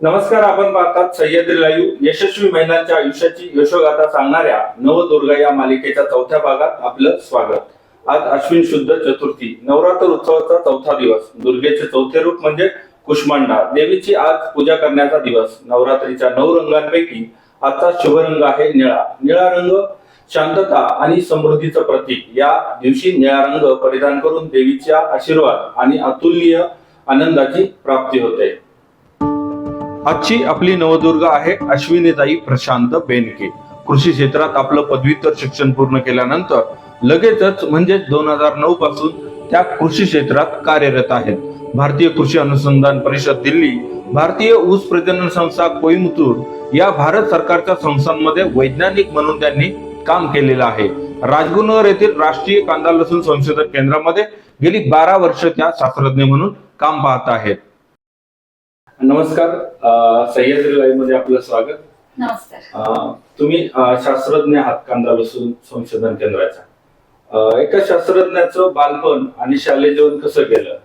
नमस्कार, आपण पाहतात सह्याद्री लाईव्ह. यशस्वी महिलांच्या आयुष्याची यशोगाथा सांगणाऱ्या नवदुर्गा या मालिकेच्या चौथ्या भागात आपलं स्वागत. आज अश्विन शुद्ध चतुर्थी, नवरात्र उत्सवाचा चौथा दिवस. दुर्गेचे चौथे रूप म्हणजे कुष्मांडा. देवीची आज पूजा करण्याचा दिवस. नवरात्रीच्या 9 रंगांपैकी आजचा शुभ रंग आहे निळा. निळा रंग शांतता आणि समृद्धीचं प्रतीक. या दिवशी निळा रंग परिधान करून देवीचा आशीर्वाद आणि अतुलनीय आनंदाची प्राप्ती होते. आजची आपली नवदुर्गा आहे अश्विनीताई प्रशांत बेनके. कृषी क्षेत्रात आपलं पदव्युत्तर शिक्षण पूर्ण केल्यानंतर लगेचच म्हणजे 2009 पासून त्या कृषी क्षेत्रात कार्यरत आहेत. भारतीय कृषी अनुसंधान परिषद दिल्ली, भारतीय ऊस प्रजनन संस्था कोईम्बतूर या भारत सरकारच्या संस्थांमध्ये वैज्ञानिक म्हणून त्यांनी काम केलेलं आहे. राजगुरुनगर येथील राष्ट्रीय कांदा लसूण संशोधन केंद्रामध्ये गेली 12 वर्ष त्या शास्त्रज्ञ म्हणून काम पाहत आहेत. नमस्कार, सह्याद्री लाईव्ह मध्ये आपलं स्वागत. नमस्कार. तुम्ही शास्त्रज्ञ आहात कांदा लसूण संशोधन केंद्राच्या. एका शास्त्रज्ञाचं बालपण आणि शालेय जीवन कसं गेलं?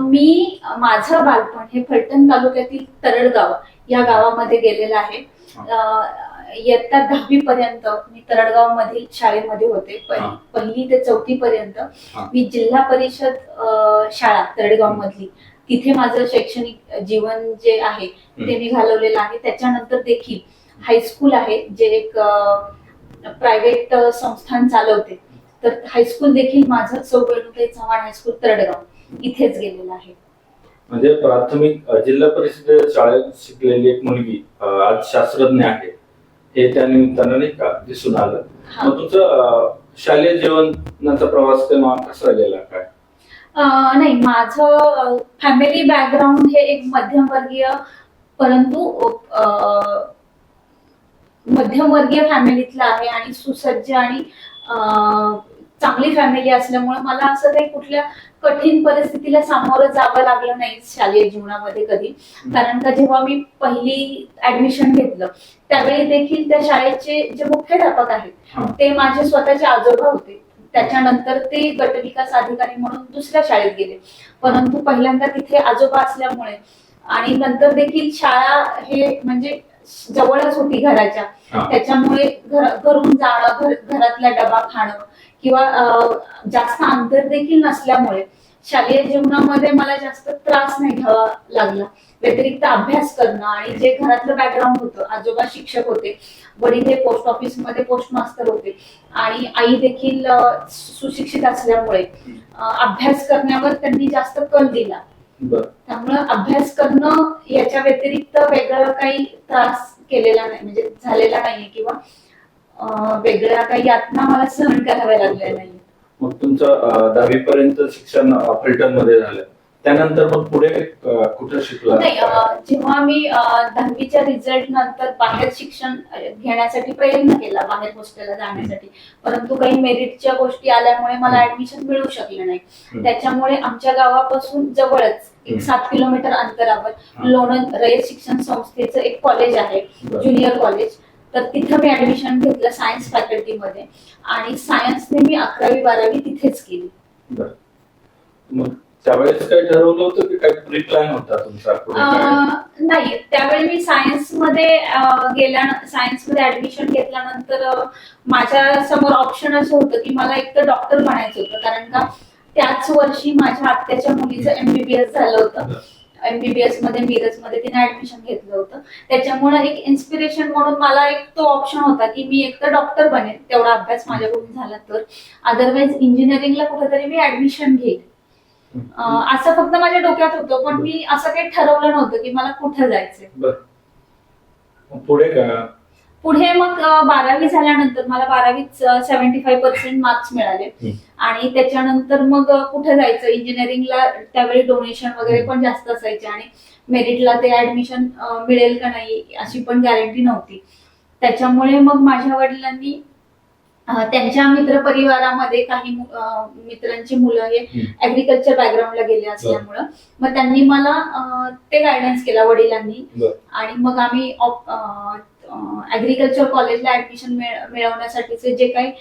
मी माझं बालपण हे फलटण तालुक्यातील तरडगाव या गावामध्ये गेलेलं आहे. इयत्ता 10वी पर्यंत मी तरडगाव मधील शाळेमध्ये होते. पहिली ते 4थी पर्यंत मी जिल्हा परिषद शाळा तरडगाव मधली तिथे माझं शैक्षणिक जीवन जे आहे ते मी घालवलेलं आहे. त्याच्यानंतर देखील हायस्कूल आहे जे एक प्रायव्हेट संस्थान चालवते, तर हायस्कूल देखील माझं सौ वेणुताई चव्हाण हायस्कूल तरडगाव इथेच गेलेलं आहे. म्हणजे प्राथमिक जिल्हा परिषद शाळेत शिकलेली एक मुलगी आज शास्त्रज्ञ आहे हे त्या निमित्तानं नाही का दिसून आलं. मग तुमचं शालेय जीवनाचा प्रवास तेव्हा कसा गेला काय? नाही, माझं फॅमिली बॅकग्राऊंड हे एक मध्यमवर्गीय परंतु मध्यमवर्गीय फॅमिलीतलं आहे आणि सुसज्ज आणि चांगली फॅमिली असल्यामुळे मला असं काही कुठल्या कठीण परिस्थितीला सामोरं जावं लागलं नाही शालेय जीवनामध्ये कधी. कारण का जेव्हा मी पहिली ऍडमिशन घेतलं त्यावेळी देखील त्या शाळेचे जे मुख्याध्यापक आहेत ते माझे स्वतःचे आजोबा होते. त्याच्यानंतर ते गटविकास अधिकारी म्हणून दुसऱ्या शाळेत गेले, परंतु पहिल्यांदा तिथे आजोबा असल्यामुळे आणि नंतर देखील शाळा हे म्हणजे जवळच होती घराच्या, त्याच्यामुळे घरून जाणं, घरातला डबा खाणं किंवा जास्त अंतर देखील नसल्यामुळे शालेय जीवनामध्ये मला जास्त त्रास नाही घ्यावा लागला. व्यतिरिक्त अभ्यास करणं आणि जे घरातलं बॅकग्राऊंड होतं, आजोबा शिक्षक होते, वडील हे पोस्ट ऑफिस मध्ये पोस्ट मास्टर होते आणि आई देखील सुशिक्षित असल्यामुळे अभ्यास करण्यावर त्यांनी जास्त कल दिला. त्यामुळे अभ्यास करणं याच्या व्यतिरिक्त वेगळं काही त्रास केलेला नाही, म्हणजे झालेला नाहीये किंवा वेगळ्या काही यातना मला सहन कराव्या लागल्या नाही. मग तुमचं 10वी पर्यंत शिक्षण फलटण मध्ये झालं, त्यानंतर मग पुढे कुठे शिकला? नाही, जेव्हा मी 10वीच्या रिझल्ट नंतर बाहेर शिक्षण घेण्यासाठी प्रयत्न केला, बाहेर हॉस्टेलला जाण्यासाठी, परंतु काही मेरिटच्या गोष्टी आल्यामुळे मला ऍडमिशन मिळू शकलं नाही. त्याच्यामुळे आमच्या गावापासून जवळच एक 7 किलोमीटर अंतरावर लोणंद रयत शिक्षण संस्थेचं एक कॉलेज आहे, ज्युनियर कॉलेज. तर तिथं मी ऍडमिशन घेतलं सायन्स फॅकल्टी मध्ये आणि सायन्सने मी 11वी 12वी तिथेच केली. मग त्यावेळेस काय ठरवलं होतं की काय प्री प्लॅन होता तुमचा? नाही, त्यावेळी मी सायन्स मध्ये सायन्स मध्ये ऍडमिशन घेतल्यानंतर माझ्या समोर ऑप्शन असं होतं की मला एक तर डॉक्टर बनायचं होतं, कारण का त्याच वर्षी माझ्या आत्याच्या मुलीचं MBBS झालं होतं. MBBS मध्ये मिरज मध्ये तिने ऍडमिशन घेतलं होतं. त्याच्यामुळे एक इन्स्पिरेशन म्हणून मला एक तो ऑप्शन होता की मी एक तर डॉक्टर बनेल, तेवढा अभ्यास माझ्याकडून झाला तर, अदरवाईज इंजिनिअरिंगला कुठेतरी मी ऍडमिशन घेईल असं फक्त माझ्या डोक्यात होतं. पण मी असं काही ठरवलं नव्हतं की मला कुठं जायचंय. पुढे का? पुढे मग 12वी झाल्यानंतर मला 12वीत 75% मार्क्स मिळाले आणि त्याच्यानंतर मग कुठे जायचं, इंजिनिअरिंगला त्यावेळी डोनेशन वगैरे पण जास्त असायचे आणि मेरिटला ते ऍडमिशन मिळेल का नाही अशी पण गॅरंटी नव्हती. त्याच्यामुळे मग माझ्या वडिलांनी त्यांच्या मित्र परिवारामध्ये काही मित्रांची मुलं हे ऍग्रिकल्चर बॅकग्राऊंडला गेले असल्यामुळं मग त्यांनी मला ते गायडन्स केला वडिलांनी आणि मग आम्ही ऍग्रिकल्चर कॉलेजला ऍडमिशन मिळवण्यासाठीचे जे काही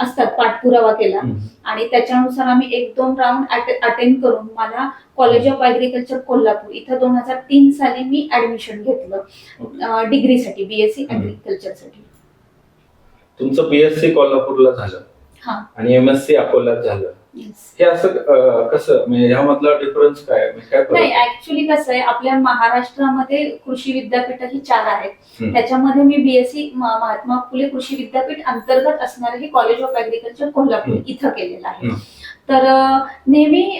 असतात पाठपुरावा केला आणि त्याच्यानुसार आम्ही 1-2 राऊंड अटेंड करून मला कॉलेज ऑफ ऍग्रिकल्चर कोल्हापूर इथं 2003 साली मी ऍडमिशन घेतलं डिग्रीसाठी, BSc ऍग्रिकल्चर साठी. तुमचं BSc कोल्हापूरला झालं हा, आणि MSc अकोल्यात झालं. येस. हे असं कसं, म्हणजे ह्यामधला डिफरन्स काय, म्हणजे काय नाही, फरक? ऍक्च्युली कसं आहे, आपल्या महाराष्ट्रामध्ये कृषी विद्यापीठ ही 4 आहेत. हम्म. त्याच्यामध्ये मी BSc महात्मा फुले कृषी विद्यापीठ अंतर्गत असणारे हे कॉलेज ऑफ ऍग्रिकल्चर कोल्हापूर इथं केलेलं आहे. तर नेहमी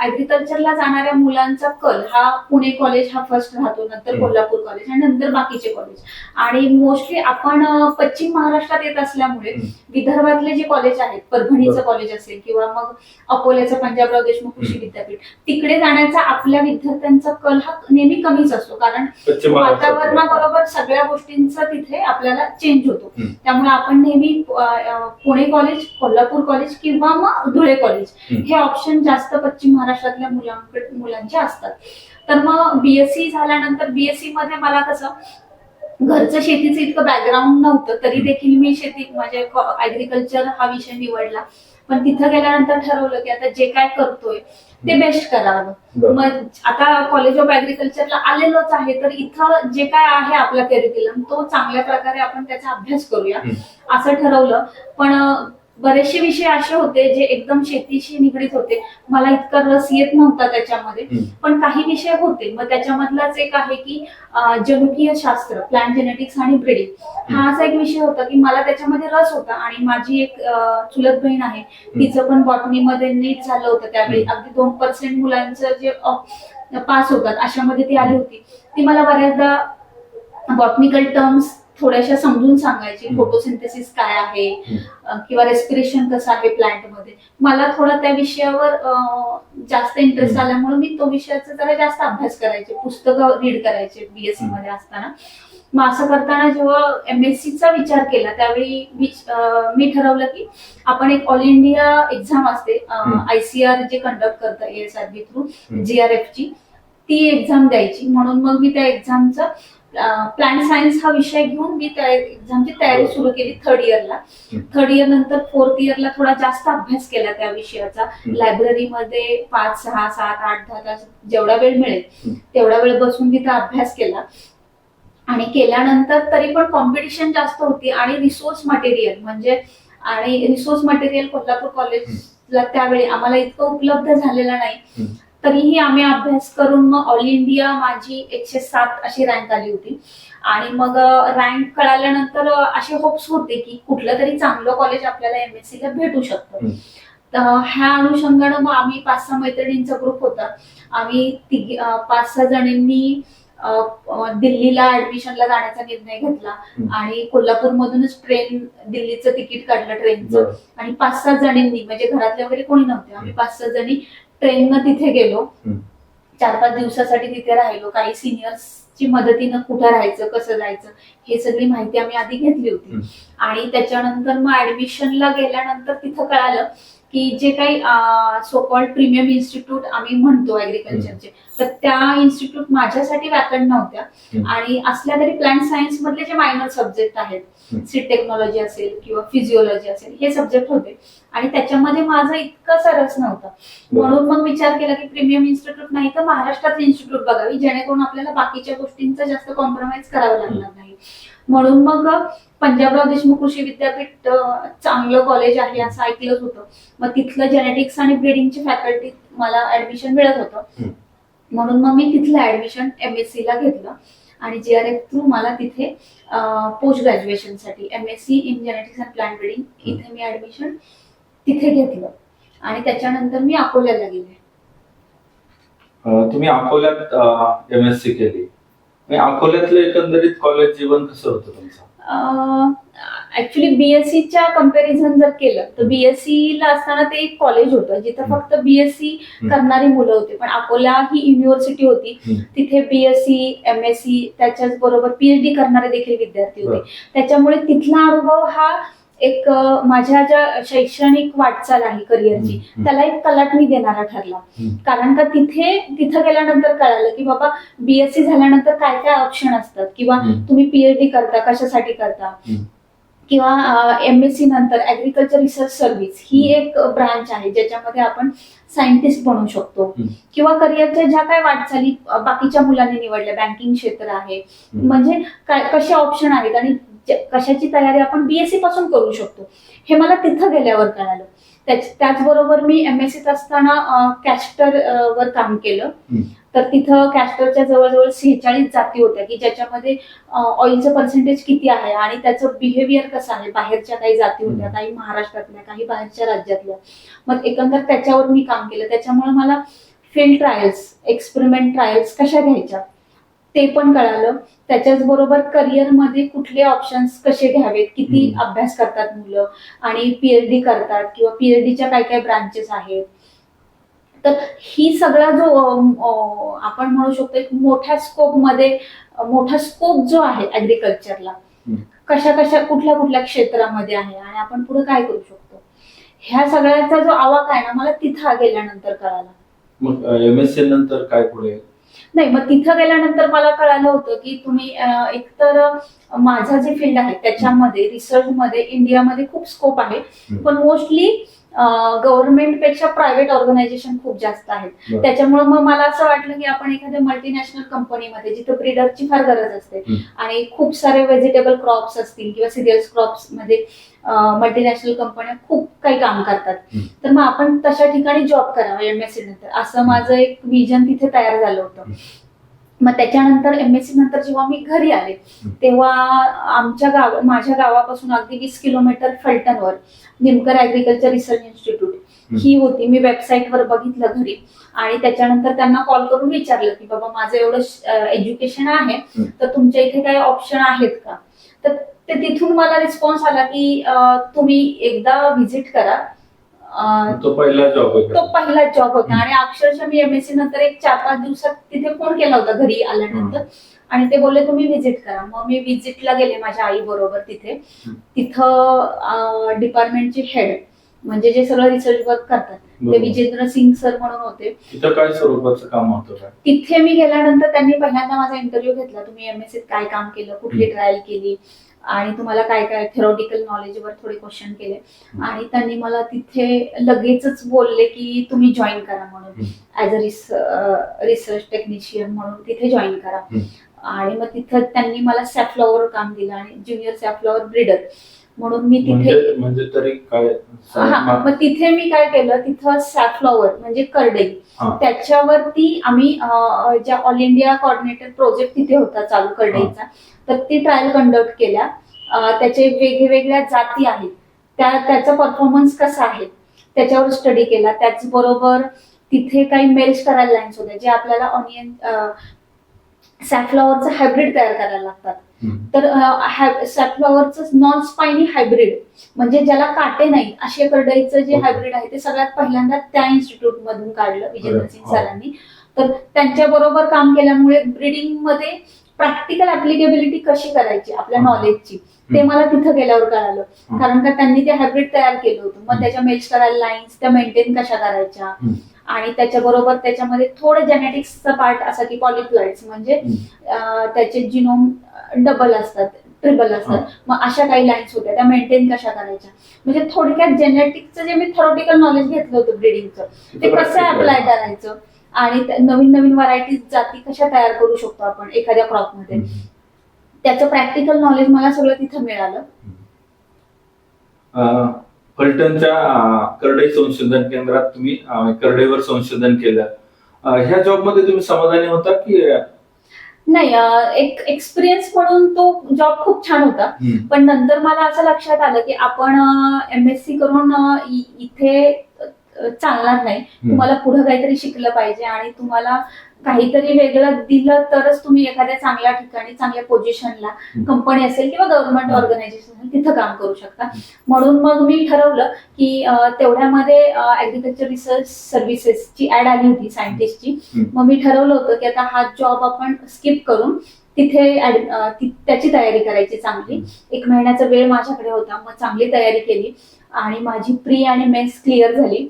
ऍग्रिकल्चरला जाणाऱ्या मुलांचा कल हा पुणे कॉलेज हा फर्स्ट राहतो, नंतर कोल्हापूर कॉलेज आणि नंतर बाकीचे कॉलेज. आणि मोस्टली आपण पश्चिम महाराष्ट्रात येत असल्यामुळे विदर्भातले जे कॉलेज आहेत, परभणीचं कॉलेज असेल किंवा मग अकोल्याचं पंजाबराव देशमुख कृषी विद्यापीठ, तिकडे जाण्याचा आपल्या विद्यार्थ्यांचा कल हा नेहमी कमीच असतो, कारण पश्चिम महाराष्ट्रात वातावरणाबरोबर सगळ्या गोष्टींचा तिथे आपल्याला चेंज होतो. त्यामुळे आपण नेहमी पुणे कॉलेज, कोल्हापूर कॉलेज किंवा मग धुळे कॉलेज हे ऑप्शन जास्त पश्चिम महाराष्ट्रातल्या मुलांचे असतात. तर मग BSc झाल्यानंतर BSc मध्ये मला कसं घरचं शेतीचं इतकं बॅकग्राऊंड नव्हतं, तरी देखील मी शेती म्हणजे ऍग्रिकल्चर हा विषय निवडला. पण तिथं गेल्यानंतर ठरवलं की आता जे काय करतोय ते बेस्ट करावं. मग आता कॉलेज ऑफ ऍग्रिकल्चरला आलेलोच आहे, तर इथं जे काय आहे आपला करिक्युलम तो चांगल्या प्रकारे आपण त्याचा अभ्यास करूया असं ठरवलं. पण बरेचसे विषय असे होते जे एकदम शेतीशी निगडीत होते, मला इतका रस येत नव्हता त्याच्यामध्ये. पण काही विषय होते, मग त्याच्यामधलाच एक आहे की जनुकीय शास्त्र, प्लांट जेनेटिक्स आणि ब्रीडिंग हा असा एक विषय होता की मला त्याच्यामध्ये रस होता. आणि माझी एक चुलत बहीण आहे, तिचं पण बॉटनीमध्ये नीट झालं होतं त्यावेळी. अगदी 2% मुलांचं जे पास होतात अशामध्ये ती आली होती. ती मला बऱ्याचदा बॉटनिकल टर्म्स थोड्याशा समजून सांगायची, फोटोसिंथेसिस काय आहे किंवा रेस्पिरेशन कसं आहे प्लांट मध्ये. मला थोडा त्या विषयावर जास्त इंटरेस्ट आल्यामुळे मी तो विषयाचा जरा जास्त अभ्यास करायचे, पुस्तकं रीड करायचे BSc मध्ये असताना. मग असं करताना जेव्हा MSc चा विचार केला त्यावेळी मी ठरवलं की आपण एक ऑल इंडिया एक्झाम असते ICR जे कंडक्ट करतं ASRB थ्रू GRF ची, ती एक्झाम द्यायची. म्हणून मग मी त्या एक्झामचा प्लांट सायन्स हा विषय घेऊन मी त्या एक्झामची तयारी सुरू केली 3rd इयरला. 3rd इयर नंतर 4th इयरला थोडा जास्त अभ्यास केला त्या विषयाचा. लायब्ररीमध्ये 5, 6, 7, 8, 10 तास जेवढा वेळ मिळेल तेवढा वेळ बसून तिथं अभ्यास केला. आणि केल्यानंतर तरी पण कॉम्पिटिशन जास्त होती आणि रिसोर्स मटेरियल कोल्हापूर कॉलेजला त्यावेळी आम्हाला इतकं उपलब्ध झालेलं नाही. तरीही आम्ही अभ्यास करून मग ऑल इंडिया माझी 107 अशी रँक आली होती. आणि मग रँक कळाल्यानंतर असे होप्स होते की कुठलं तरी चांगलं कॉलेज आपल्याला MSc ला भेटू शकतं. तर ह्या अनुषंगानं मग आम्ही 5-6 मैत्रिणींचा ग्रुप होता. आम्ही 5-6 जणींनी दिल्लीला ऍडमिशनला जाण्याचा निर्णय घेतला आणि कोल्हापूरमधूनच दिल्लीचं तिकीट काढलं ट्रेनचं. आणि 5-6 जणींनी, म्हणजे घरातले वगैरे कोणी नव्हते, आम्ही 5-6 जणी ट्रेननं तिथे गेलो. 4-5 दिवसासाठी तिथे राहिलो. काही सिनियर्सची मदतीनं कुठं राहायचं, कसं जायचं हे सगळी माहिती आम्ही आधी घेतली होती. आणि त्याच्यानंतर मग ऍडमिशनला गेल्यानंतर तिथं कळालं की जे काही सो कॉल्ड प्रीमियम इन्स्टिट्यूट आम्ही म्हणतो ऍग्रिकल्चरचे, तर त्या इन्स्टिट्यूट माझ्यासाठी व्याकरण नव्हत्या. आणि असल्या तरी प्लांट सायन्स मधले जे मायनर सब्जेक्ट आहेत, सीड टेक्नॉलॉजी असेल किंवा फिजिओलॉजी असेल, हे सब्जेक्ट होते आणि त्याच्यामध्ये माझा इतकासा रस नव्हता. म्हणून मग विचार केला की प्रीमियम इन्स्टिट्यूट नाही तर महाराष्ट्रातली इन्स्टिट्यूट बघावी, जेणेकरून आपल्याला बाकीच्या गोष्टींचा जास्त कॉम्प्रोमाइज करावं लागणार नाही. म्हणून मग पंजाबराव देशमुख कृषी विद्यापीठ चांगलं कॉलेज आहे असं ऐकलंच होतं. मग तिथलं जेनेटिक्स आणि ब्रीडिंगची फॅकल्टी मला ऍडमिशन मिळत होतं. म्हणून मग मी तिथलं ऍडमिशन MSc ला घेतलं आणि GRF थ्रू मला तिथे पोस्ट ग्रॅज्युएशनसाठी MSc in genetics and plant breeding इथे मी ऍडमिशन तिथे घेतलं. आणि त्याच्यानंतर मी अकोल्याला गेले. तुम्ही अकोल्यात MSc केली, अकोल्यातलं एकंदरीत कॉलेज जीवन कसं होतं तुमचं? ऍक्च्युली BSc च्या कम्पॅरिझन जर केलं तर BSc ला असताना ते एक कॉलेज होतं जिथं फक्त BSc करणारी मुलं होती. पण अकोला ही युनिव्हर्सिटी होती, तिथे BSc MSc त्याच्याच बरोबर PhD करणारे देखील विद्यार्थी होते. त्याच्यामुळे तिथला अनुभव हा एक माझ्या ज्या शैक्षणिक वाटचाल आहे करिअरची त्याला एक कलाटणी देणारा ठरला. कारण का तिथं गेल्यानंतर कळालं की बाबा बीएससी झाल्यानंतर काय काय ऑप्शन असतात, किंवा तुम्ही पीएचडी करता कशासाठी करता, किंवा एमएससी नंतर ऍग्रिकल्चर रिसर्च सर्व्हिस ही एक ब्रांच आहे ज्याच्यामध्ये आपण सायंटिस्ट बनू शकतो, किंवा करिअरच्या ज्या काय वाटचाली बाकीच्या मुलांनी निवडल्या, बँकिंग क्षेत्र आहे, म्हणजे कसे ऑप्शन आहेत आणि कशाची तयारी आपण बीएससी पासून करू शकतो हे मला तिथं गेल्यावर कळालं. त्याचबरोबर मी एमएससीत असताना कॅस्टर वर काम केलं. तर तिथं कॅस्टरच्या जवळजवळ 46 जाती होत्या की ज्याच्यामध्ये ऑइलचं पर्सेंटेज किती आहे आणि त्याचं बिहेवियर कसं आहे. बाहेरच्या काही जाती होत्या, काही महाराष्ट्रातल्या, काही बाहेरच्या राज्यातल्या. मग एकंदर त्याच्यावर मी काम केलं. त्याच्यामुळे मला फील्ड ट्रायल्स, एक्सपेरिमेंट ट्रायल्स कशा घ्यायच्या ते पण कळालं. त्याच्याच बरोबर करिअरमध्ये कुठले ऑप्शन्स कसे घ्यावेत, किती अभ्यास करतात मुलं आणि पीएचडी करतात, किंवा पीएचडीच्या काय काय ब्रांचेस आहेत. तर ही सगळा जो आपण म्हणू शकतो एक मोठा स्कोप जो आहे ऍग्रिकल्चरला, कशा कुठल्या क्षेत्रामध्ये आहे आणि आपण पुढे काय करू शकतो, ह्या सगळ्याचा जो आवाका आहे ना मला तिथं गेल्यानंतर कळाला. मग एमएससी नंतर काय पुढे? नाही, मग तिथं गेल्यानंतर मला कळालं होतं की तुम्ही एकतर माझा जे फील्ड आहे त्याच्यामध्ये रिसर्चमध्ये इंडियामध्ये खूप स्कोप आहे, पण मोस्टली गव्हर्नमेंट पेक्षा प्रायव्हेट ऑर्गनायझेशन खूप जास्त आहेत. त्याच्यामुळे मग मला असं वाटलं की आपण एखाद्या मल्टीनॅशनल कंपनीमध्ये जिथे ब्रीडरची फार गरज असते आणि खूप सारे व्हेजिटेबल क्रॉप्स असतील किंवा सिरियल्स क्रॉप्स मध्ये मल्टीनॅशनल कंपन्या खूप काही काम करतात, तर मग आपण तशा ठिकाणी जॉब करावा एमएससी नंतर, असं माझं एक विजन तिथे तयार झालं होतं. मग त्याच्यानंतर एमएससी नंतर जेव्हा मी घरी आले तेव्हा माझ्या गावापासून अगदी 20 किलोमीटर फलटणवर निमकर ऍग्रिकल्चर रिसर्च इन्स्टिट्यूट ही होती. मी वेबसाईटवर बघितलं घरी आणि त्याच्यानंतर त्यांना कॉल करून विचारलं की बाबा माझं एवढं एज्युकेशन आहे तर तुमच्या इथे काही ऑप्शन आहेत का. तर तिथून मला रिस्पॉन्स आला की तुम्ही एकदा व्हिजिट करा. तो पहिला जॉब होता आणि अक्षरशः मी एमएससी नंतर एक 4-5 दिवसात तिथे फोन केला होता घरी आल्यानंतर आणि ते बोलले तुम्ही व्हिजिट करा. मग मी व्हिजिटला गेले माझ्या आई बरोबर. तिथं डिपार्टमेंटचे हेड म्हणजे जे सगळं रिसर्च वर्क करतात ते विजेंद्र सिंग सर म्हणून होते. तिथं काय स्वरूपाचं काम होतं? तिथे मी गेल्यानंतर त्यांनी पहिल्यांदा माझा इंटरव्ह्यू घेतला. तुम्ही एमएससीत काय काम केलं, कुठली ट्रायल केली आणि तुम्हाला काय काय थेरॉटिकल नॉलेजवर थोडे क्वेश्चन केले आणि त्यांनी मला तिथे लगेचच बोलले की तुम्ही जॉईन करा म्हणून ऍज अ रिसर्च टेक्निशियन म्हणून तिथे जॉईन करा. आणि मग तिथं त्यांनी मला सॅफ्लॉवर काम दिलं आणि ज्युनियर सॅफ्लॉवर ब्रीडर म्हणून मी तिथे म्हणजे तरी काय. मग तिथे मी काय केलं, तिथं सॅफ्लॉवर म्हणजे करडई त्याच्यावरती आम्ही ज्या ऑल इंडिया कोऑर्डिनेटर प्रोजेक्ट तिथे होता चालू करडईचा, तर ती ट्रायल कंडक्ट केल्या. त्याचे वेगवेगळ्या जाती आहेत त्याचा परफॉर्मन्स कसा आहे त्याच्यावर स्टडी केला. त्याचबरोबर तिथे काही मेल्स करायला लाईन्स होत्या जे आपल्याला ऑनियन सॅफ्लॉवरचं हायब्रिड तयार करायला लागतात. तर सॅफ्लॉवरचं नॉन स्पायनी हायब्रिड म्हणजे ज्याला काटे नाही अशा करडईचं जे हायब्रिड आहे ते सगळ्यात पहिल्यांदा त्या इन्स्टिट्यूट मधून काढलं विजेंद्र सिंग सरांनी. तर त्यांच्या बरोबर काम केल्यामुळे ब्रीडिंग मध्ये प्रॅक्टिकल ऍप्लिकेबिलिटी कशी करायची आपल्या नॉलेजची ते मला तिथं गेल्यावर कळालं. कारण का त्यांनी ते हायब्रिड तयार केलं होतं. मग त्याच्या मेल्स करायला लाईन्स त्या मेंटेन कशा करायच्या आणि त्याच्याबरोबर त्याच्यामध्ये थोडं जेनेटिक्सचा पार्ट असा की पॉलिप्लॉइड्स म्हणजे त्याचे जिनोम डबल असतात, ट्रिपल असतात. मग अशा काही लाईन्स होत्या त्या मेंटेन कशा करायच्या. म्हणजे थोडक्यात जेनेटिक्सचं जे मी थेरॉटिकल नॉलेज घेतलं होतं ब्रीडिंगचं ते कसं अप्लाय करायचं आणि नवीन नवीन व्हरायटीज जाती कशा तयार करू शकतो आपण एखाद्या क्रॉपमध्ये, त्याचं प्रॅक्टिकल नॉलेज मला सगळं तिथं मिळालं. फलटणच्या करडई संशोधन केंद्रात तुम्ही करडईवर संशोधन केलं. ह्या जॉब मध्ये तुम्ही समाधानी होता की नाही? एक एक्सपिरियन्स म्हणून तो जॉब खूप छान होता, पण नंतर मला असं लक्षात आलं की आपण एमएससी करून इथे चालणार नाही. तुम्हाला पुढे काहीतरी शिकलं पाहिजे आणि तुम्हाला काहीतरी वेगळं दिलं तरच तुम्ही एखाद्या चांगल्या ठिकाणी चांगल्या पोझिशनला कंपनी असेल किंवा गव्हर्नमेंट ऑर्गनायझेशन असेल तिथं काम करू शकता. म्हणून मग मी ठरवलं की तेवढ्यामध्ये ऍग्रिकल्चर रिसर्च सर्व्हिसेसची ऍड आली होती सायंटिस्टची. मग मी ठरवलं होतं की आता हा जॉब आपण स्किप करून तिथे त्याची तयारी करायची चांगली. 1 महिन्याचा वेळ माझ्याकडे होता, मग चांगली तयारी केली आणि माझी प्री आणि मेन्स क्लिअर झाली.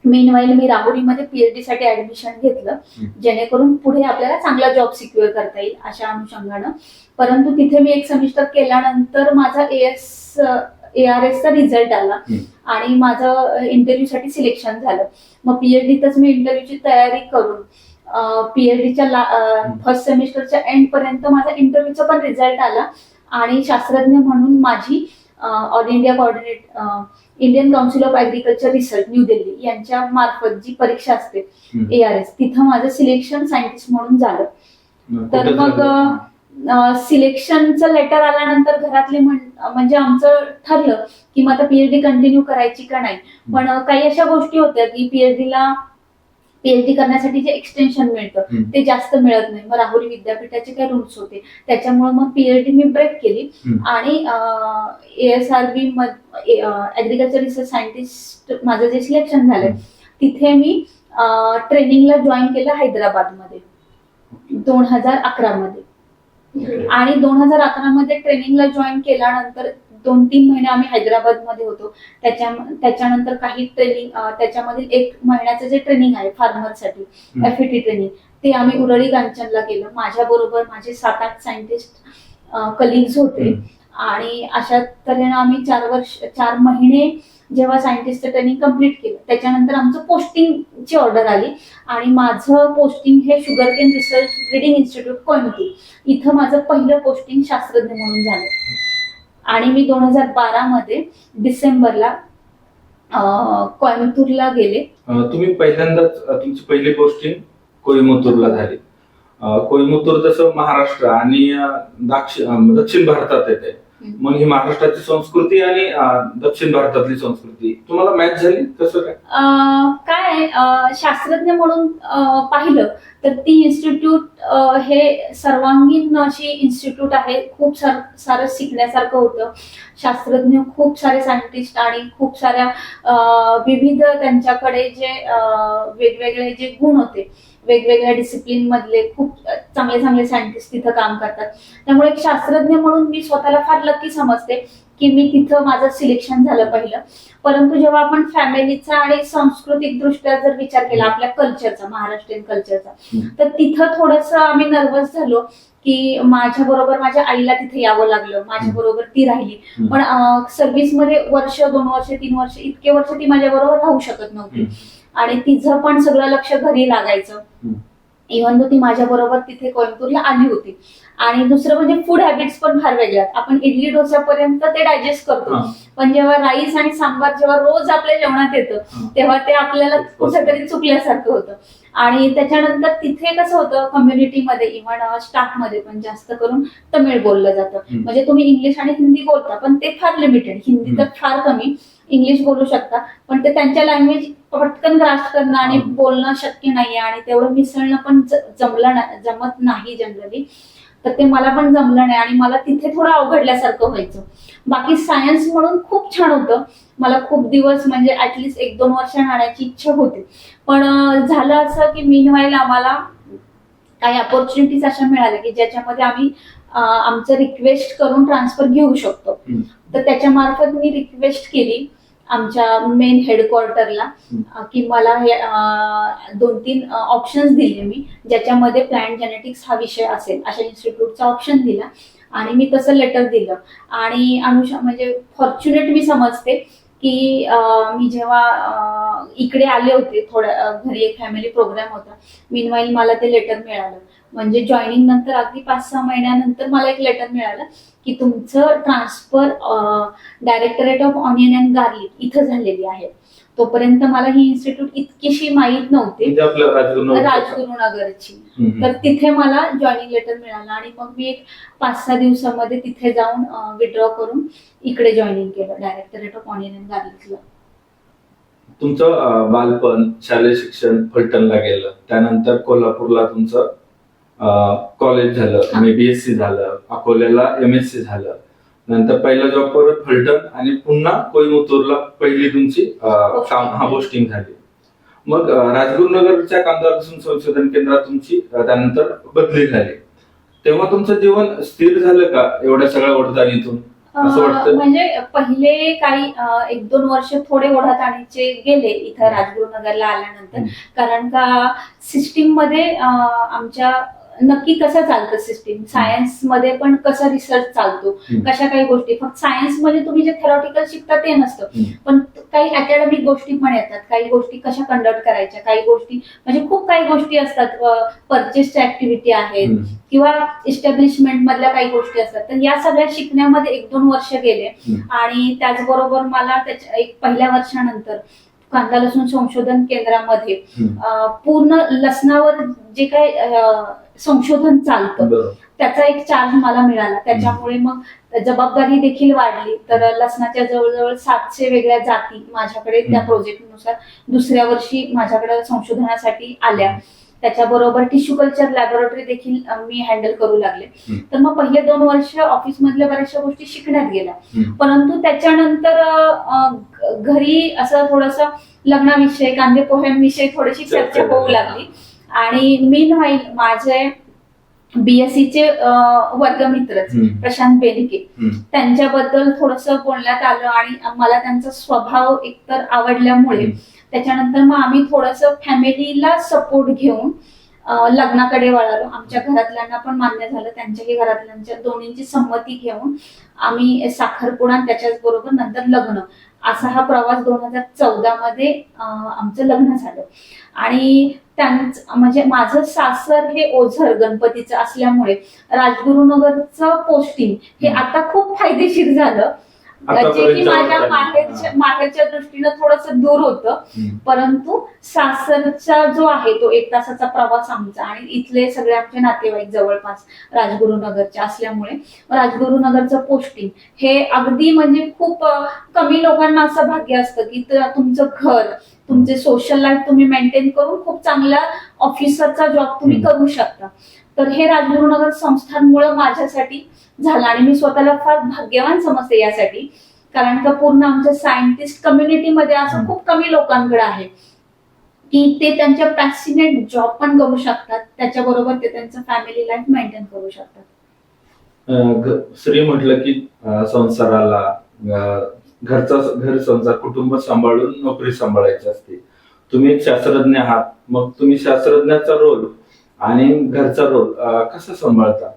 मीनवाईल मी राहुरीमध्ये पीएचडी साठी ऍडमिशन घेतलं, जेणेकरून पुढे आपल्याला चांगला जॉब सिक्युअर करता येईल अशा अनुषंगानं. परंतु तिथे मी 1 सेमिस्टर केल्यानंतर माझा ARS चा रिझल्ट आला आणि माझं इंटरव्ह्यू साठी सिलेक्शन झालं. मग पीएचडीतच मी इंटरव्ह्यूची तयारी करून पीएचडीच्या फर्स्ट सेमिस्टरच्या एंड पर्यंत माझा इंटरव्ह्यूचा पण रिझल्ट आला आणि शास्त्रज्ञ म्हणून माझी all India Indian council of agriculture research new Delhi यांच्या मार्फत जी परीक्षा असते ARS, तिथं माझं सिलेक्शन सायंटिस्ट म्हणून झालं. तर मग सिलेक्शनचं लेटर आल्यानंतर घरातले म्हणजे आमचं ठरलं की मग आता पीएचडी कंटिन्यू करायची का नाही. पण काही अशा गोष्टी होत्या की पीएचडी करण्यासाठी जे एक्सटेन्शन मिळतं ते जास्त मिळत नाही. मग राहुरी विद्यापीठाचे काही रूल्स होते, त्याच्यामुळे मग पीएचडी मी ब्रेक केली आणि ASRB ऍग्रिकल्चर रिसर्च सायंटिस्ट माझं जे सिलेक्शन झालं तिथे मी ट्रेनिंगला जॉईन केलं हैदराबादमध्ये 2011 मध्ये. आणि 2011 मध्ये ट्रेनिंगला जॉईन केल्यानंतर 2-3 महिने आम्ही हैदराबादमध्ये होतो. त्याच्यानंतर काही ट्रेनिंग, त्याच्यामधील 1 महिन्याचं जे ट्रेनिंग आहे फार्मरसाठी FET ट्रेनिंग, ते आम्ही उरळी कांचनला केलं. माझ्या बरोबर माझे 7-8 सायंटिस्ट कलिग्स होते आणि अशा तऱ्हेनं आम्ही 4 महिने जेव्हा सायंटिस्टचं ट्रेनिंग कम्प्लीट केलं त्याच्यानंतर आमचं पोस्टिंगची ऑर्डर आली आणि माझं पोस्टिंग हे sugarcane research breeding institute Coimbatore इथं माझं पहिलं पोस्टिंग शास्त्रज्ञ म्हणून झालं. आणि मी 2012 मध्ये डिसेंबरला कोयंबतूरला गेले. तुम्ही पहिल्यांदाच तुमची पहिली पोस्टिंग कोइंबतूरला झाली. कोइंबतूर जसं महाराष्ट्र आणि दक्षिण भारतात येते, मग ही महाराष्ट्राची संस्कृती आणि दक्षिण भारतातली संस्कृती तुम्हाला मॅच झाली कसं काय? शास्त्रज्ञ म्हणून पाहिलं तर ती इन्स्टिट्यूट हे सर्वांगीण अशी इन्स्टिट्यूट आहे. खूप सारं शिकण्यासारखं होतं. शास्त्रज्ञ खूप सारे सायंटिस्ट आणि खूप साऱ्या विविध त्यांच्याकडे जे वेगवेगळे जे गुण होते, वेगवेगळ्या डिसिप्लिन मधले खूप चांगले सायंटिस्ट तिथं काम करतात. त्यामुळे एक शास्त्रज्ञ म्हणून मी स्वतःला फार लकी समजते की मी तिथं माझं सिलेक्शन झालं पहिलं. परंतु जेव्हा आपण फॅमिलीचा आणि सांस्कृतिक दृष्ट्या जर विचार केला आपल्या कल्चरचा, महाराष्ट्रीयन कल्चरचा, तर तिथं थोडंसं आम्ही नर्वस झालो की माझ्या बरोबर माझ्या आईला तिथे यावं लागलं, माझ्या बरोबर ती राहिली. पण सर्व्हिसमध्ये 1, 2 वर्ष, 3 वर्ष इतके वर्ष ती माझ्या बरोबर राहू शकत नव्हती आणि तिचं पण सगळं लक्ष घरी लागायचं. इव्हन तो ती माझ्या बरोबर तिथे कोइंबतूरला आली होती. आणि दुसरं म्हणजे फूड हॅबिट्स पण फार वेगळ्या. आपण इडली डोस्यापर्यंत ते डायजेस्ट करतो, पण जेव्हा राईस आणि सांबार जेव्हा रोज आपल्या जेवणात येतं तेव्हा ते आपल्याला कुठेतरी चुकल्यासारखं होतं. आणि त्याच्यानंतर तिथे कसं होतं, कम्युनिटीमध्ये इव्हन स्टाफमध्ये पण जास्त करून तमिळ बोललं जातं. म्हणजे तुम्ही इंग्लिश आणि हिंदी बोलता पण ते फार लिमिटेड, हिंदी तर फार कमी, इंग्लिश बोलू शकता पण ते त्यांच्या लँग्वेज पटकन ग्रास्प करणं आणि बोलणं शक्य नाहीये आणि तेवढं मिसळणं पण जमत नाही जनरली. तर ते मला पण जमलं नाही आणि मला तिथे थोडं अवघडल्यासारखं व्हायचं. बाकी सायन्स म्हणून खूप छान होतं. मला खूप दिवस म्हणजे ऍटलिस्ट 1-2 वर्ष राहण्याची इच्छा होती. पण झालं असं की मीनवाईल आम्हाला काही अपॉर्च्युनिटीज अशा मिळाल्या की ज्याच्यामध्ये आम्ही आमचं रिक्वेस्ट करून ट्रान्सफर घेऊ शकतो. तर त्याच्या मार्फत मी रिक्वेस्ट केली आमच्या मेन हेडक्वार्टरला की मला हे 2-3 ऑप्शन्स दिले मी, ज्याच्यामध्ये प्लांट जेनेटिक्स हा विषय असेल अशा इन्स्टिट्यूटचा ऑप्शन दिला आणि मी तसं लेटर दिलं. आणि म्हणजे फॉर्च्युनेट मी समजते की मी जेव्हा इकडे आले होते, थोड्या घरी एक फॅमिली प्रोग्राम होता, मीनवाईल मला ते लेटर मिळालं. म्हणजे जॉईनिंग नंतर अगदी 5-6 महिन्यानंतर मला एक लेटर मिळालं की तुमचं transfer directorate of onion and garlic इथं झालेली आहे. तोपर्यंत मला ही इन्स्टिट्यूट इतकीशी माहीत नव्हती, राजगुरुनगरची. तर तिथे मला जॉईनिंग लेटर मिळालं आणि मग मी एक 5-6 दिवसामध्ये तिथे जाऊन विड्रॉ करून इकडे जॉईनिंग केलं डायरेक्टरेट ऑफ ऑनियन अँड गार्लिकला. तुमचं बालपण, शालेय शिक्षण फलटणला गेलं, त्यानंतर कोल्हापूरला तुमचं कॉलेज झालं, BSc झालं, अकोल्याला MSc झालं, नंतर पहिला जॉब परत फलटण आणि पुन्हा कोइंबतूरला पहिली तुमची पोस्टिंग झाली. मग राजगुरुनगरच्या कामगार संशोधन केंद्रात तुमची त्यानंतर बदली झाली. तेव्हा तुमचं जीवन स्थिर झालं का एवढ्या सगळ्या ओढताणीतून असं वाटतं? म्हणजे पहिले काही 1-2 वर्ष थोडे ओढाताणीचे गेले इथं राजगुरुनगरला आल्यानंतर. कारण का सिस्टीम मध्ये आमच्या नक्की कसं चालतं सिस्टीम, सायन्स मध्ये पण कसा रिसर्च चालतो, कशा काही गोष्टी, फक्त सायन्स मध्ये तुम्ही जे थेरॉटिकल शिकता ते नसतं, पण काही अकॅडमिक गोष्टी पण येतात, काही गोष्टी कशा कंडक्ट करायच्या, काही गोष्टी म्हणजे खूप काही गोष्टी असतात, परचेसच्या ऍक्टिव्हिटी आहेत किंवा इस्टॅब्लिशमेंट मधल्या काही गोष्टी असतात. तर या सगळ्या शिकण्यामध्ये 1-2 वर्ष गेले. आणि त्याचबरोबर मला त्याच्या एक पहिल्या वर्षानंतर कांदा लसूण संशोधन केंद्रामध्ये पूर्ण लसणावर जे काही संशोधन चालतं त्याचा एक चार्ज मला मिळाला. त्याच्यामुळे मग जबाबदारी देखील वाढली. तर लसणाच्या जवळजवळ 700 वेगळ्या जाती माझ्याकडे त्या प्रोजेक्टनुसार दुसऱ्या वर्षी माझ्याकडे संशोधनासाठी आल्या. त्याच्याबरोबर टिश्यू कल्चर लॅबोरेटरी देखील मी हँडल करू लागले. तर मग पहिले 2 वर्ष ऑफिस मधल्या बऱ्याचशा गोष्टी शिकण्यात गेल्या. परंतु त्याच्यानंतर घरी असं थोडस लग्नाविषयी, कांदे पोह्यांविषयी थोडीशी चर्चा होऊ लागली. आणि मीनवाईल माझे BSc चे वर्गमित्र प्रशांत बेनिके त्यांच्याबद्दल थोडस बोलण्यात आलं आणि मला त्यांचा स्वभाव एकतर आवडल्यामुळे त्याच्यानंतर मग आम्ही थोडस फॅमिलीला सपोर्ट घेऊन लग्नाकडे वळालो. आमच्या घरातल्यांना पण मान्य झालं, त्यांच्याही घरातल्यांच्या दोन्हींची संमती घेऊन आम्ही साखरपुडा आणि त्याच्याच बरोबर नंतर लग्न असा हा प्रवास 2014 मध्ये आमचं लग्न झालं. आणि म्हणजे माझं सासर हे ओझर गणपतीचं असल्यामुळे राजगुरुनगरचं पोस्टिंग हे आता खूप फायदेशीर झालं, जे की माझ्या माहेरच्या दृष्टीनं थोडस दूर होतं. परंतु सासरचा जो आहे तो 1 तासाचा प्रवास आमचा, आणि इथले सगळे आमचे नातेवाईक जवळपास राजगुरुनगरचे असल्यामुळे राजगुरुनगरचं पोस्टिंग हे अगदी म्हणजे खूप कमी लोकांना असं भाग्य असतं की तुमचं घर, तुमचे सोशल लाईफ तुम्ही मेंटेन करून खूप चांगल्या ऑफिसरचा जॉब तुम्ही करू शकता. तर हे राजगुरुनगर संस्थांमुळे माझ्यासाठी झालं आणि मी स्वतःला फार भाग्यवान समजते यासाठी. कारण का पूर्ण आमच्या सायंटिस्ट कम्युनिटीमध्ये असं खूप कमी लोकांकडे आहे की ते त्यांच्या पॅशनेट जॉब पण करू शकतात, त्याच्याबरोबर ते त्यांचं फॅमिली लाईफ मेंटेन करू शकतात. श्री म्हटलं की संसाराला घर संसार कुटुंब सांभाळून नोकरी सांभाळायची असते. तुम्ही एक शास्त्रज्ञ आहात, मग तुम्ही शास्त्रज्ञाचा रोल आणि घरचा रोल कसा सांभाळता?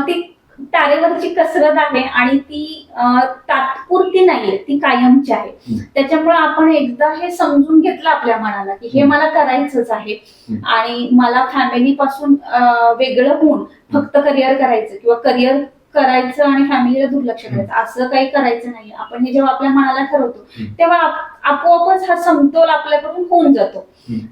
ती तारेवरची कसरत आहे आणि ती तात्पुरती नाहीये, ती कायमची आहे. त्याच्यामुळे आपण एकदा हे समजून घेतलं आपल्या मनाला की हे मला करायचंच आहे आणि मला फॅमिली पासून वेगळं होऊन फक्त करिअर करायचं किंवा करिअर करायचं आणि फॅमिलीला दुर्लक्ष करायचं असं काही करायचं नाही. आपण हे जेव्हा आपल्या मनाला ठरवतो तेव्हा आपोआपच हा समतोल आपल्याकडून होऊन जातो.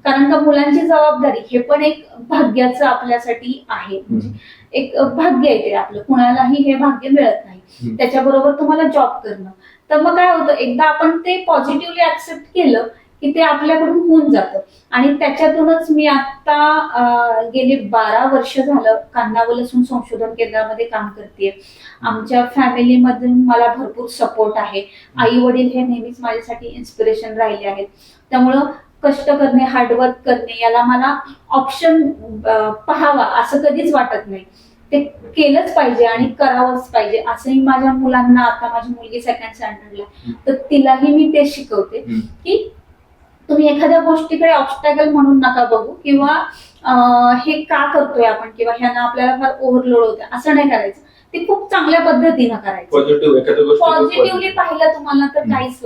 कारण का मुलांची जबाबदारी हे पण एक भाग्याचं आपल्यासाठी आहे, म्हणजे एक भाग्य आहे ते आपलं, कुणालाही हे भाग्य मिळत नाही. त्याच्याबरोबर तुम्हाला जॉब करणं, तर मग काय होतं एकदा आपण ते पॉझिटिव्हली ऍक्सेप्ट केलं की ते आपल्याकडून होऊन जातं. आणि त्याच्यातूनच मी आता गेली 12 वर्ष झालं कांदा व लसूण संशोधन केंद्रामध्ये काम करते. आमच्या फॅमिलीमधून मला भरपूर सपोर्ट आहे. आई वडील हे नेहमीच माझ्यासाठी इन्स्पिरेशन राहिले आहेत. त्यामुळं कष्ट करणे, हार्डवर्क करणे याला मला ऑप्शन पाहावा असं कधीच वाटत नाही. ते केलंच पाहिजे आणि करावंच पाहिजे असंही माझ्या मुलांना, आता माझी मुलगी 2nd स्टँडर्डला, तर तिलाही मी ते शिकवते की तुम्ही एखाद्या गोष्टीकडे ऑब्स्टॅकल म्हणून नका बघू किंवा हे का करतोय आपण किंवा ह्यानं आपल्याला फार ओव्हरलोड होतं असं नाही करायचं. ते खूप चांगल्या पद्धतीनं करायचं. पॉझिटिव्हली पाहिलं तुम्हाला तर काहीच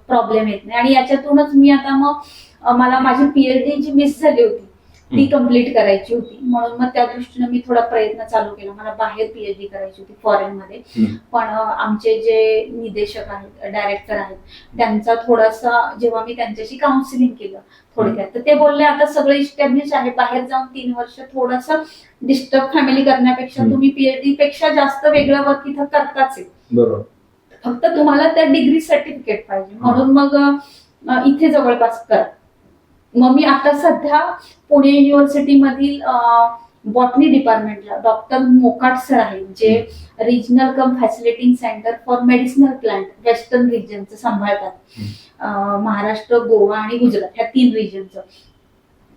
प्रॉब्लेम येत नाही. आणि याच्यातूनच मी आता मग मला माझी PhD जी मिस झाली होती ती कम्प्लीट करायची होती, म्हणून मग त्या दृष्टीने मी थोडा प्रयत्न चालू केला. मला बाहेर PhD करायची होती फॉरेन मध्ये, पण आमचे जे निदेशक आहेत, डायरेक्टर आहेत, त्यांचा थोडासा जेव्हा मी त्यांच्याशी काउन्सिलिंग केलं थोडक्यात, तर ते बोलले आता सगळं इस्टॅब्लिश आहे, बाहेर जाऊन 3 वर्ष थोडंसं डिस्टर्ब फॅमिली करण्यापेक्षा तुम्ही PhD पेक्षा जास्त वेगळं वर्क इथं करताच आहे, बरोबर, फक्त तुम्हाला त्या डिग्री सर्टिफिकेट पाहिजे, म्हणून मग इथे जवळपास करा. मग मी आता सध्या पुणे युनिव्हर्सिटी मधील बॉटनी डिपार्टमेंटला डॉक्टर मोकाट सर आहेत, जे regional cum facilitating centre for medicinal plant western रिजनचं सांभाळतात. महाराष्ट्र, गोवा आणि गुजरात ह्या 3 रिजनचं.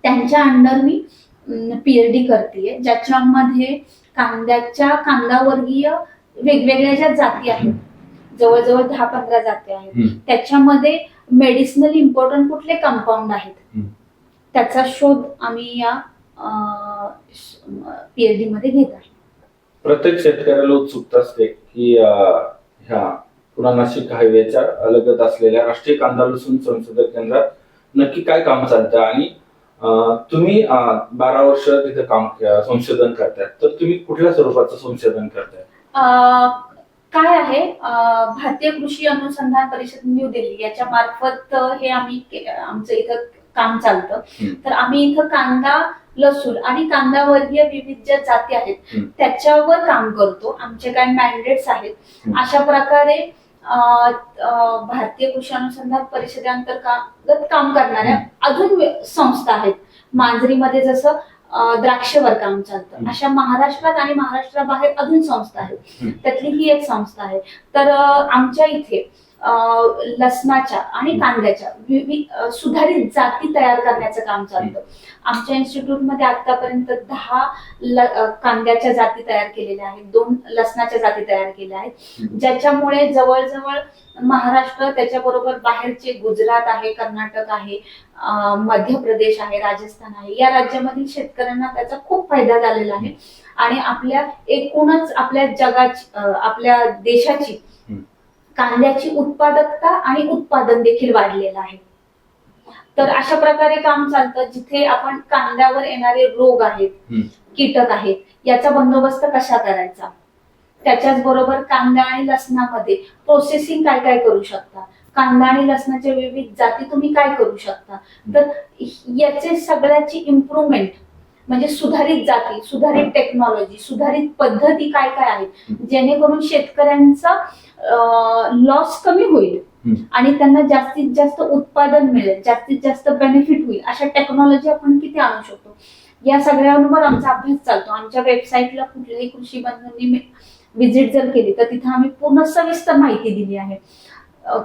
त्यांच्या अंडर मी पीएचडी करते, ज्याच्यामध्ये कांदावर्गीय वेगवेगळ्या ज्या जाती आहेत, जवळजवळ 10-15 जाती आहेत, त्याच्यामध्ये मेडिसिनल इम्पॉर्टंट कुठले कंपाऊंड आहेत त्याचा शोध आम्ही या पीएचडी मध्ये घेत आहे. प्रत्येक शेतकऱ्याला उत्सुकता असते की ह्या पुणा नाशिक हायवेच्या अलगद असलेल्या राष्ट्रीय कांदा लसूण संशोधन केंद्रात नक्की काय काम चालतं, आणि तुम्ही 12 वर्ष तिथे संशोधन करताय, तर तुम्ही कुठल्या स्वरूपाचं संशोधन करताय? काय आहे, भारतीय कृषी अनुसंधान परिषद न्यू दिल्ली याच्या मार्फत हे आमचं इथं काम चालतं. तर आम्ही इथं कांदा लसूण आणि कांदावर्गीय विविध ज्या जाती आहेत त्याच्यावर काम करतो. आमचे काय मॅन्डेट्स आहेत. अशा प्रकारे भारतीय कृषी अनुसंधान परिषदेअंतर्गत काम करणाऱ्या अजून संस्था आहेत. मांजरीमध्ये जसं द्राक्षवर काम चालतं, अशा महाराष्ट्रात आणि महाराष्ट्राबाहेर अजून संस्था आहेत. त्यातली ही एक संस्था आहे. तर आमच्या इथे लसणाच्या आणि कांद्याच्या सुधारित जाती तयार करण्याचं काम चालतं. आमच्या इन्स्टिट्यूटमध्ये आतापर्यंत 10 कांद्याच्या जाती तयार केलेल्या आहेत, 2 लसणाच्या जाती तयार केल्या आहेत, ज्याच्यामुळे जवळजवळ महाराष्ट्र, त्याच्याबरोबर बाहेरचे गुजरात आहे, कर्नाटक आहे, मध्य प्रदेश आहे, राजस्थान आहे, या राज्यामधील शेतकऱ्यांना त्याचा खूप फायदा झालेला आहे. आणि आपल्या एकूणच आपल्या जगाची, आपल्या देशाची कांद्याची उत्पादकता आणि उत्पादन देखील वाढलेलं आहे. तर अशा प्रकारे काम चालतं, जिथे आपण कांद्यावर येणारे रोग आहेत, कीटक आहेत, याचा बंदोबस्त कसा करायचा, त्याच्याच बरोबर कांदा आणि लसणामध्ये प्रोसेसिंग काय काय करू शकता, कांदा आणि लसणाच्या विविध जाती तुम्ही काय करू शकता, तर याचे सगळ्याची इम्प्रुव्हमेंट म्हणजे सुधारित जाती, सुधारित टेक्नॉलॉजी, सुधारित पद्धती काय काय आहेत, जेणेकरून शेतकऱ्यांचा लॉस कमी होईल आणि त्यांना जास्तीत जास्त उत्पादन मिळेल, जास्तीत जास्त बेनिफिट होईल, अशा टेक्नॉलॉजी आपण किती आणू शकतो, या सगळ्यांवर आमचा अभ्यास चालतो. आमच्या वेबसाईटला कुठल्याही कृषी बंधूंनी व्हिजिट जर केली तर तिथे आम्ही पूर्ण सविस्तर माहिती दिली आहे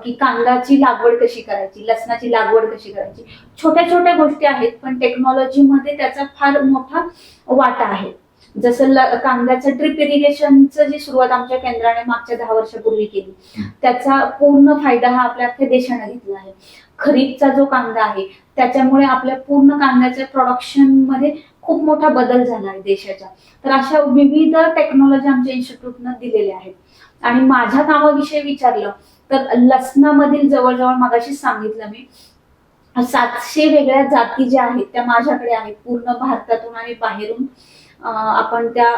की कांद्याची लागवड कशी करायची, लसणाची लागवड कशी करायची. छोट्या छोट्या गोष्टी आहेत, पण टेक्नॉलॉजीमध्ये त्याचा फार मोठा वाटा आहे. जसं कांद्याचं ड्रिप इरिगेशनचं जी सुरुवात आमच्या केंद्राने मागच्या 10 वर्षापूर्वी केली, त्याचा पूर्ण फायदा हा आपल्या अख्ख्या देशाने घेतला आहे. खरीपचा जो कांदा आहे त्याच्यामुळे आपल्या पूर्ण कांद्याच्या प्रोडक्शन मध्ये खूप मोठा बदल झाला आहे देशाच्या. तर अशा विविध टेक्नॉलॉजी आमच्या इन्स्टिट्यूटनं दिलेल्या आहेत. आणि माझ्या कामाविषयी विचारलं तर लसणामधील जवळजवळ मगाशी सांगितलं मी 700 वेगळ्या जाती ज्या आहेत त्या माझ्याकडे आहेत. पूर्ण भारतातून आणि बाहेरून आपण त्या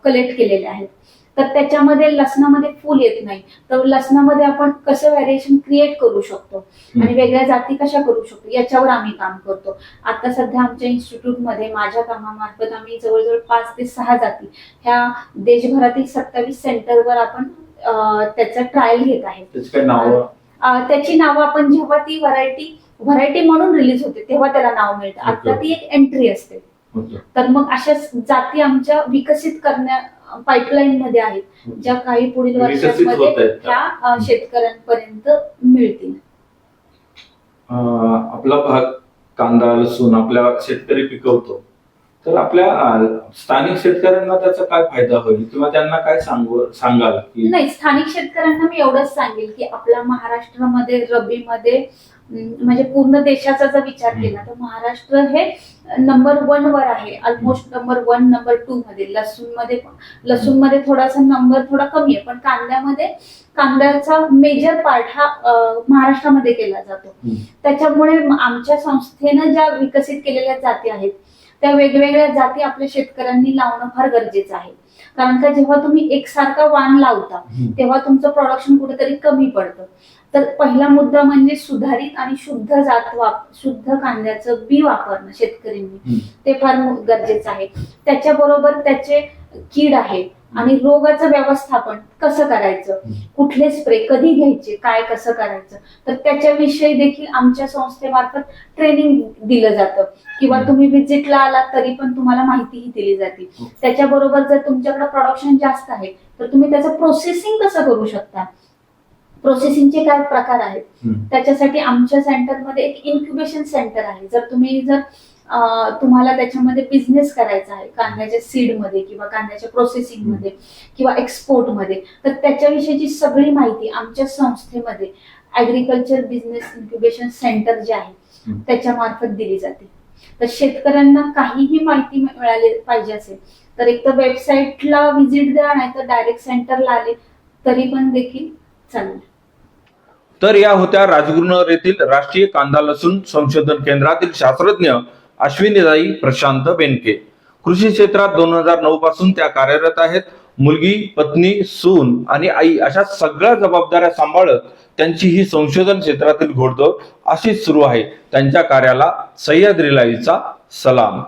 कलेक्ट केलेल्या आहेत. तर त्याच्यामध्ये लसणामध्ये फुल येत नाही, तर लसणामध्ये आपण कसं व्हेरिएशन क्रिएट करू शकतो आणि वेगळ्या जाती कशा करू शकतो याच्यावर आम्ही काम करतो. आता सध्या आमच्या इन्स्टिट्यूटमध्ये माझ्या कामामार्फत आम्ही जवळजवळ 5 ते 6 जाती ह्या देशभरातील 27 सेंटरवर आपण त्याचा ट्रायल घेत आहे. त्याची नावं आपण जेव्हा ती व्हरायटी म्हणून रिलीज होते तेव्हा त्याला नाव मिळतं. आता ती एक एंट्री असते. तर मग अशा जाती आमच्या विकसित करण्या पाईपलाईन मध्ये आहेत, ज्या काही पुढील वर्षांमध्ये त्या शेतकऱ्यांपर्यंत मिळतील. आपला भाग कांदा लसूण आपल्या शेतकरी पिकवतो, तर आपल्या स्थानिक शेतकऱ्यांना त्याचा काय फायदा होईल किंवा त्यांना काय सांगाल की? नाही, स्थानिक शेतकऱ्यांना मी एवढंच सांगेल की आपल्या महाराष्ट्रामध्ये रब्बीमध्ये म्हणजे पूर्ण देशाचा जर विचार केला तर महाराष्ट्र हे नंबर 1 वर आहे. ऑलमोस्ट नंबर 1 नंबर 2 मध्ये. लसूण मध्ये थोडासा नंबर थोडा कमी आहे, पण कांद्याचा मेजर पार्ट हा महाराष्ट्रामध्ये केला जातो. त्याच्यामुळे आमच्या संस्थेनं ज्या विकसित केलेल्या जाती आहेत त्या वेगवेगळ्या जाती आपल्या शेतकऱ्यांनी लावणं फार गरजेचं आहे. कारण का जेव्हा तुम्ही एकसारखा वाण लावता तेव्हा तुमचं प्रोडक्शन कुठेतरी कमी पडतं. तर पहिला मुद्दा म्हणजे सुधारित आणि शुद्ध कांद्याचं बी वापरणं शेतकऱ्यांनी, ते फार गरजेचं आहे. त्याच्याबरोबर त्याचे कीड आहे आणि रोगाचं व्यवस्थापन कसं करायचं, कुठले स्प्रे कधी घ्यायचे, काय कसं करायचं, तर त्याच्याविषयी देखील आमच्या संस्थेमार्फत ट्रेनिंग दिलं जातं. किंवा तुम्ही व्हिजिटला आलात तरी पण तुम्हाला माहितीही दिली जाते. त्याच्याबरोबर जर तुमच्याकडे प्रोडक्शन जास्त आहे तर तुम्ही त्याचं प्रोसेसिंग कसं करू शकता, प्रोसेसिंगचे काय प्रकार आहेत, त्याच्यासाठी आमच्या सेंटरमध्ये एक इन्क्युबेशन सेंटर आहे. जर तुम्हाला त्याच्यामध्ये बिझनेस करायचा आहे कांद्याच्या सीडमध्ये किंवा कांद्याच्या प्रोसेसिंग मध्ये किंवा एक्सपोर्ट मध्ये, तर त्याच्याविषयीची सगळी माहिती आमच्या संस्थेमध्ये ऍग्रिकल्चर बिझनेस इन्क्युबेशन सेंटर जे आहे त्याच्या मार्फत दिली जाते. तर शेतकऱ्यांना काहीही माहिती मिळाली पाहिजे असेल तर एक तर वेबसाईटला व्हिजिट द्या, नाही तर डायरेक्ट सेंटरला आले तरी पण देखील चालेल. तर या होत्या राजगुरुनगर येथील राष्ट्रीय कांदा लसूण संशोधन केंद्रातील शास्त्रज्ञ अश्विनीताई प्रशांत बेनके. कृषी क्षेत्रात 2009 पासून त्या कार्यरत आहेत. मुलगी, पत्नी, सून आणि आई अशा सगळ्या जबाबदाऱ्या सांभाळत त्यांची ही संशोधन क्षेत्रातील घोडदौड अशीच सुरू आहे. त्यांच्या कार्याला सह्याद्री लाईव्हचा सलाम.